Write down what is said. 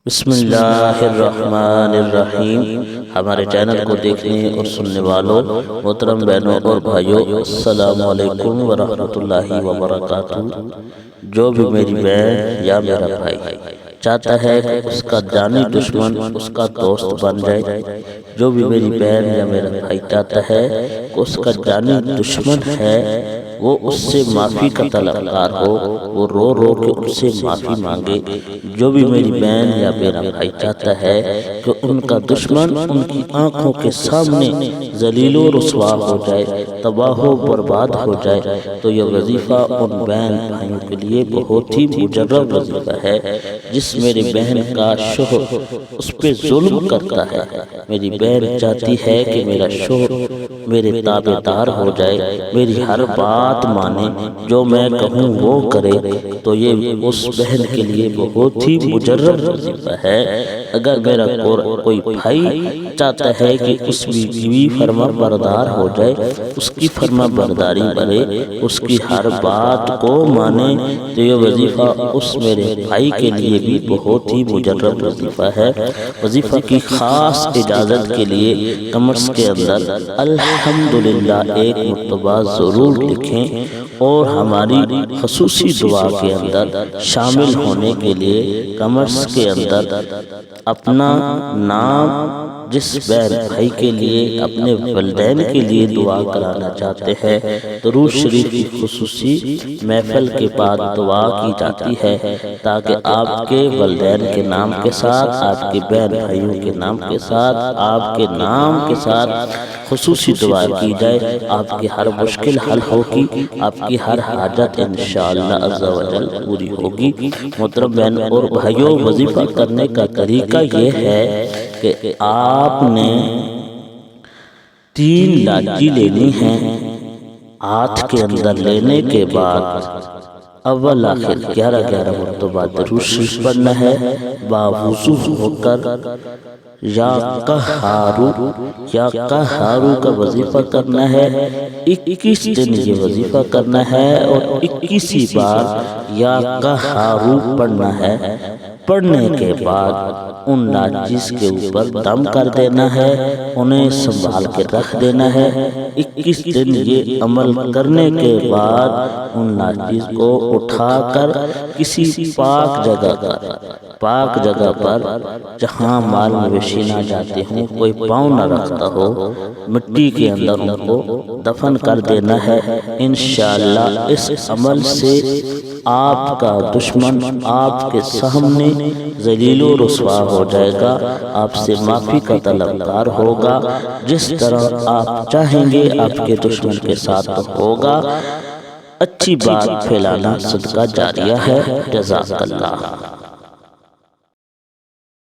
بسم اللہ الرحمن الرحیم۔ ہمارے چینل کو دیکھنے اور سننے والوں محترم بہنوں اور بھائیوں، السلام علیکم ورحمۃ اللہ وبرکاتہ۔ جو بھی میری بہن یا میرا بھائی چاہتا ہے کہ اس کا جانی دشمن اس کا دوست بن جائے، جو بھی میری بہن یا میرا بھائی چاہتا ہے کہ اس کا جانی دشمن ہے وہ اس سے معافی کا طلبگار ہو، وہ رو رو کے ان سے معافی مانگے، جو بھی میری بہن یا میرا بھائی چاہتا ہے کہ ان کا دشمن ان کی آنکھوں کے سامنے ذلیل و رسوا ہو جائے، تباہ و برباد ہو جائے، تو یہ وظیفہ ان بہن بھائیوں کے لیے بہت ہی مجرب وظیفہ ہے۔ جس میری بہن کا شوہر اس پہ ظلم کرتا ہے، میری بہن چاہتی ہے کہ میرا شوہر میرے تابع دار ہو جائے، میری ہر بات مانے، جو میں کہوں وہ کرے، تو یہ اس بہن کے لیے بہت ہی مجرب وظیفہ ہے۔ اگر میرا کوئی بھائی چاہتا ہے کہ اس بیوی فرما بردار ہو جائے، اس کی فرما برداری کرے، اس کی ہر بات کو مانے، تو یہ وظیفہ اس میرے بھائی کے لیے بھی بہت ہی مجرب وظیفہ ہے۔ وظیفہ کی خاص اجازت کے لیے کمنٹس کے اندر الحمدللہ ایک مرتبہ ضرور لکھیں، اور ہماری خصوصی دعا کے اندر شامل ہونے کے لیے کمنٹس کے اندر اپنا نام، جس بہن بھائی کے لیے اپنے والدین کے لیے دعا کرانا چاہتے ہیں، درود شریف کی خصوصی محفل کے بعد دعا کی جاتی ہے، تاکہ آپ کے والدین کے نام کے ساتھ، آپ کے بہن بھائیوں کے نام کے ساتھ، آپ کے نام کے ساتھ خصوصی دعا کی جائے، آپ کی ہر مشکل حل ہوگی، آپ کی ہر حاجت انشاءاللہ عز و جل پوری ہوگی۔ محترم بہن اور بھائیوں، وظیفہ کرنے کا طریقہ یہ ہے کہ آپ نے 3 لاچی لینی ہے، ہاتھ کے اندر لینے کے بعد اول آخر 11 مرتبہ درود شریف پڑھنا ہے، باوضو ہو کر یا قہارو کا وظیفہ کرنا ہے، 21 دن یہ وظیفہ کرنا ہے، اور 21 بار یا قہارو پڑھنا ہے۔ پڑھنے کے بعد ان لاچیز کے اوپر دم کر دینا ہے، انہیں سنبھال کے رکھ دینا ہے۔ 21 دن یہ عمل کرنے کے بعد ان لاچیز کو اٹھا کر کسی پاک جگہ پر جہاں مال مویشی نہ جاتے ہوں، کوئی پاؤں نہ رکھتا ہو، مٹی کے اندر ان کو دفن کر دینا ہے۔ انشاءاللہ اس عمل سے آپ کا دشمن آپ کے سامنے ذلیل و رسوا ہو جائے گا، آپ سے معافی کا طلبگار ہوگا، جس طرح آپ چاہیں گے آپ کے دشمن کے ساتھ ہوگا۔ اچھی بات پھیلانا صدقہ جاریہ ہے۔ جزاک اللہ۔